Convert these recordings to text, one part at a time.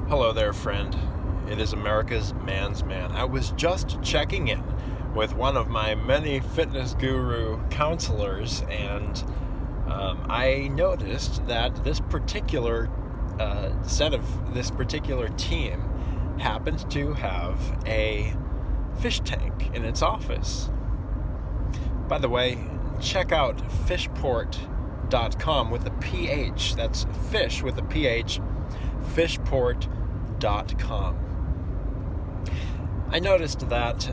Hello there, friend. It is America's Man's Man. I was just checking in with one of my many fitness guru counselors, and I noticed that this particular this particular team happened to have a fish tank in its office. By the way, check out fishport.com with a PH. That's fish with a PH. Fishport.com. I noticed that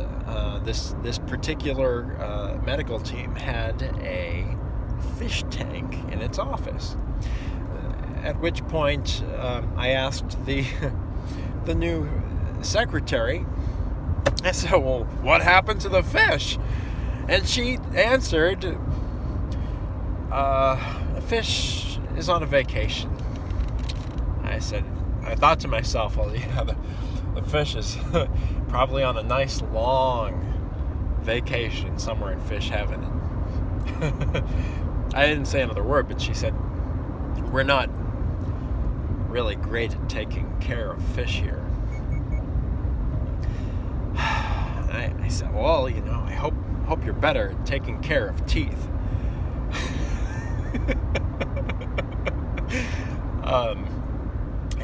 this particular medical team had a fish tank in its office. At which point, I asked the new secretary. I said, "Well, what happened to the fish?" And she answered, "The fish is on a vacation." I thought to myself, well, yeah, the fish is probably on a nice long vacation somewhere in fish heaven. I didn't say another word, but she said, "We're not really great at taking care of fish here." I said, "Well, I hope you're better at taking care of teeth."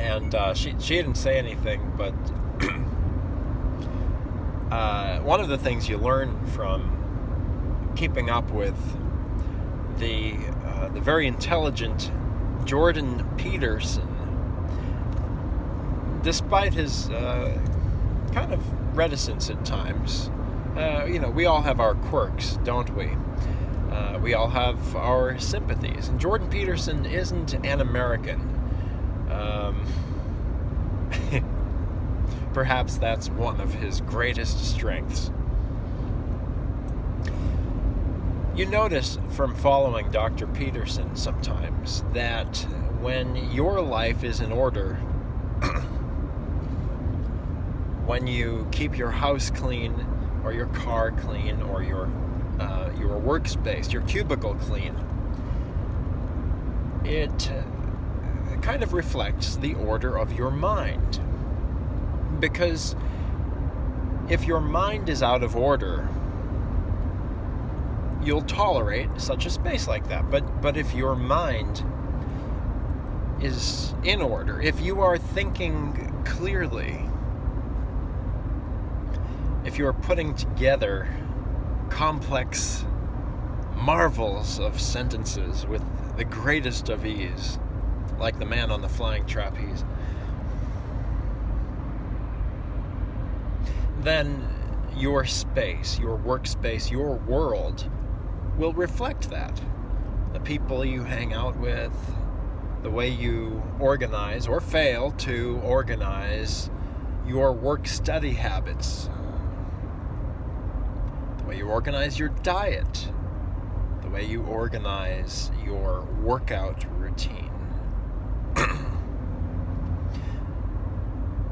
And she didn't say anything, but one of the things you learn from keeping up with the very intelligent Jordan Peterson, despite his kind of reticence at times, we all have our quirks, don't we? We all have our sympathies, and Jordan Peterson isn't an American. Perhaps that's one of his greatest strengths. You notice from following Dr. Peterson sometimes that when your life is in order, when you keep your house clean, or your car clean, or your workspace, your cubicle clean, it kind of reflects the order of your mind. Because if your mind is out of order, you'll tolerate such a space like that. But if your mind is in order, if you are thinking clearly, if you are putting together complex marvels of sentences with the greatest of ease, like the man on the flying trapeze, then your space, your workspace, your world will reflect that. The people you hang out with, the way you organize or fail to organize your work-study habits, the way you organize your diet, the way you organize your workout routine.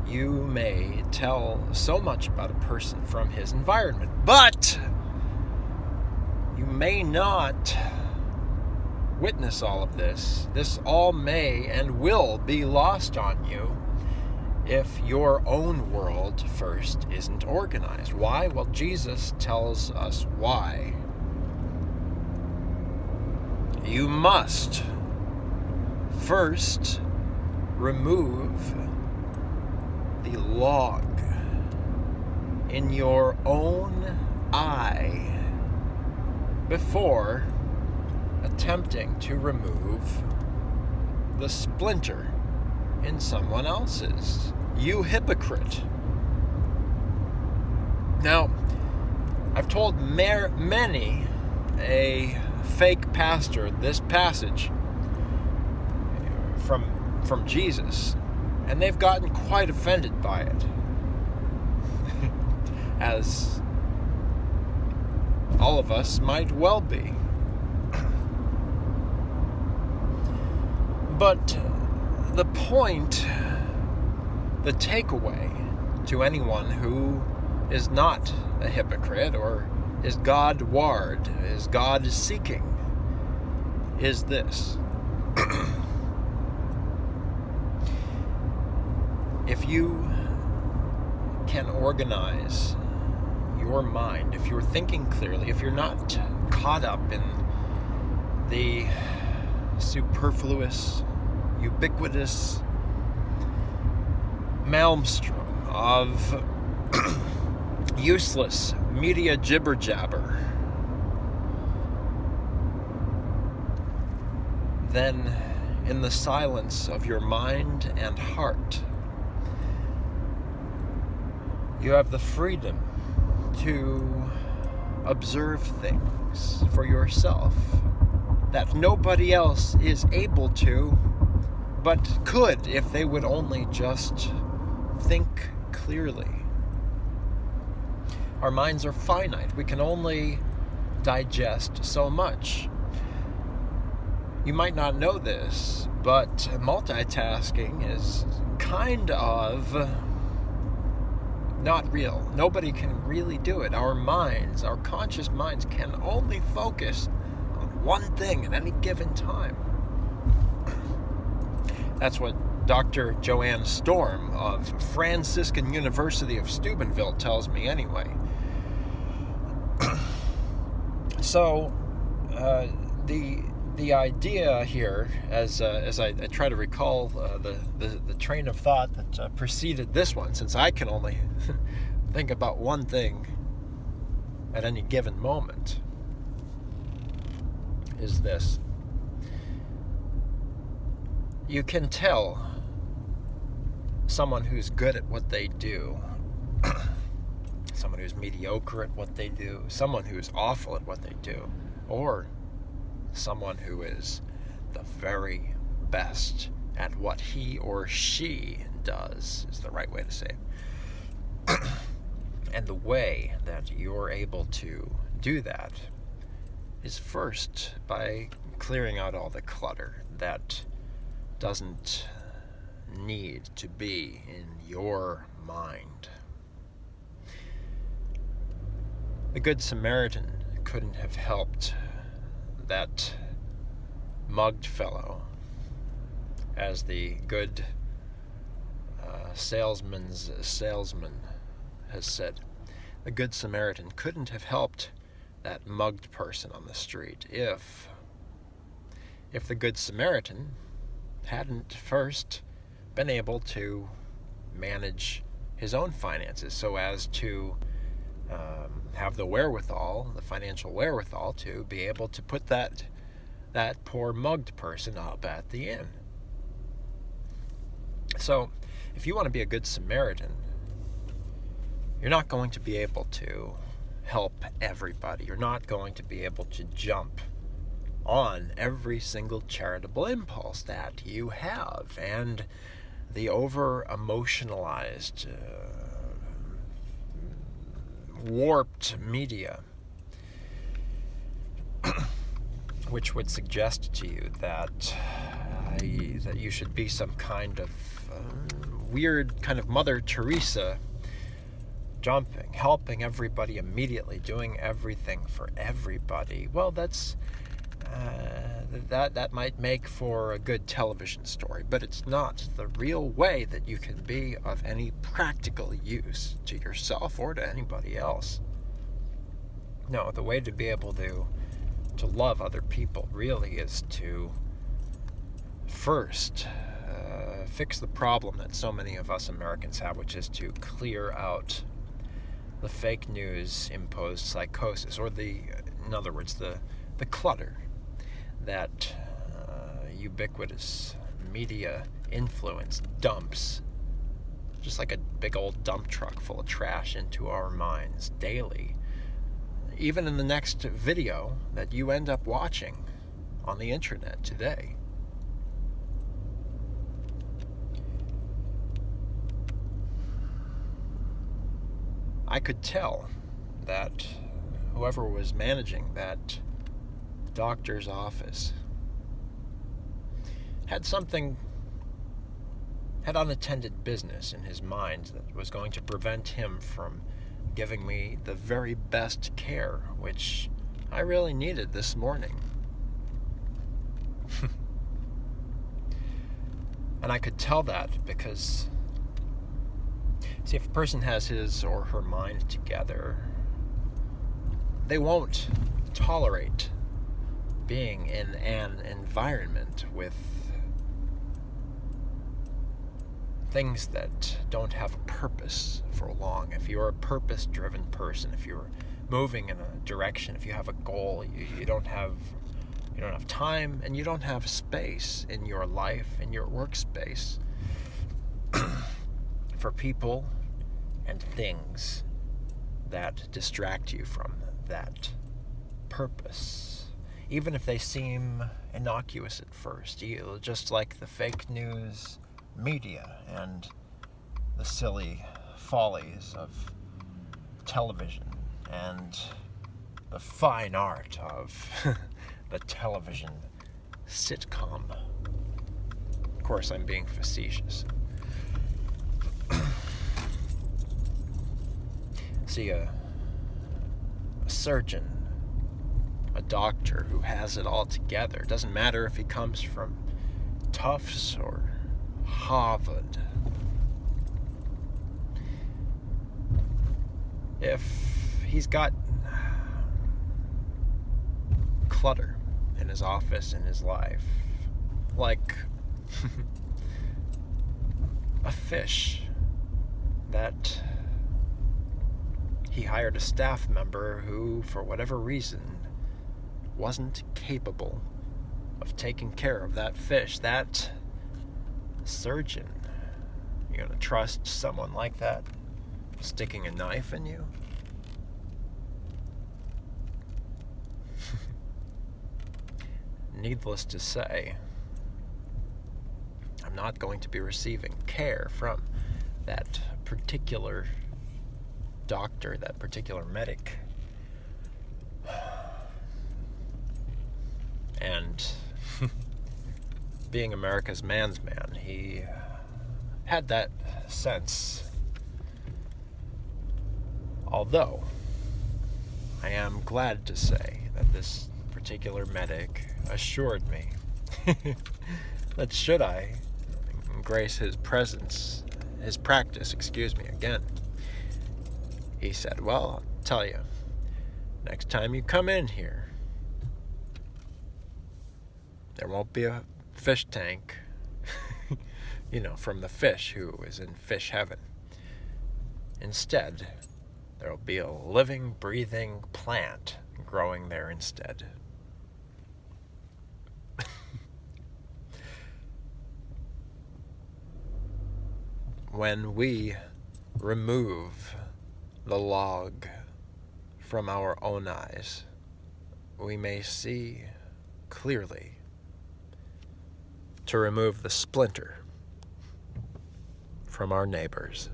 You may tell so much about a person from his environment, but you may not witness all of this. This all may and will be lost on you if your own world first isn't organized. Why? Well, Jesus tells us why. You must first remove the log in your own eye before attempting to remove the splinter in someone else's. You hypocrite. Now, I've told many a fake pastor this passage from Jesus, and they've gotten quite offended by it, as all of us might well be. But the point, the takeaway to anyone who is not a hypocrite or is God-ward, is God-seeking, is this. If you can organize your mind, if you're thinking clearly, if you're not caught up in the superfluous, ubiquitous maelstrom of useless media jibber-jabber, then in the silence of your mind and heart, you have the freedom to observe things for yourself that nobody else is able to, but could if they would only just think clearly. Our minds are finite. We can only digest so much. You might not know this, but multitasking is kind of not real. Nobody can really do it. Our minds, our conscious minds, can only focus on one thing at any given time. That's what Dr. Joanne Storm of Franciscan University of Steubenville tells me anyway. So, the idea here, as I try to recall the train of thought that preceded this one, since I can only think about one thing at any given moment, is this. You can tell someone who's good at what they do, someone who's mediocre at what they do, someone who's awful at what they do, or someone who is the very best at what he or she does, is the right way to say it. And the way that you're able to do that is first by clearing out all the clutter that doesn't need to be in your mind. The Good Samaritan couldn't have helped that mugged fellow, as the good salesman's salesman has said. The Good Samaritan couldn't have helped that mugged person on the street if the Good Samaritan hadn't first been able to manage his own finances so as to have the wherewithal, the financial wherewithal, to be able to put that poor mugged person up at the inn. So, if you want to be a good Samaritan, you're not going to be able to help everybody. You're not going to be able to jump on every single charitable impulse that you have. And the over-emotionalized, warped media, which would suggest to you that you should be some kind of weird kind of Mother Teresa, jumping, helping everybody immediately, doing everything for everybody. Well, that might make for a good television story, but it's not the real way that you can be of any practical use to yourself or to anybody else. No, the way to be able to love other people really is to first fix the problem that so many of us Americans have, which is to clear out the fake news imposed psychosis, or in other words, the clutter that ubiquitous media influence dumps, just like a big old dump truck full of trash, into our minds daily. Even in the next video that you end up watching on the internet today. I could tell that whoever was managing that doctor's office had unattended business in his mind that was going to prevent him from giving me the very best care, which I really needed this morning. And I could tell that because See, if a person has his or her mind together, they won't tolerate being in an environment with things that don't have a purpose for long. If you're a purpose-driven person, if you're moving in a direction, if you have a goal, you don't have time, and you don't have space in your life, in your workspace, for people and things that distract you from that purpose. Even if they seem innocuous at first, just like the fake news media and the silly follies of television and the fine art of the television sitcom. Of course, I'm being facetious. See, a surgeon, a doctor who has it all together. It doesn't matter if he comes from Tufts or Harvard. If he's got clutter in his office, in his life, like a fish that he hired a staff member who, for whatever reason, wasn't capable of taking care of that fish, that surgeon. You gonna trust someone like that sticking a knife in you? Needless to say, I'm not going to be receiving care from that particular doctor, that particular medic. And being America's man's man, he had that sense. Although, I am glad to say that this particular medic assured me that should I grace his practice, again, he said, well, I'll tell you, next time you come in here, there won't be a fish tank, from the fish who is in fish heaven. Instead, there will be a living, breathing plant growing there instead. When we remove the log from our own eyes, we may see clearly to remove the splinter from our neighbors.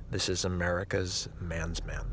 This is America's man's man.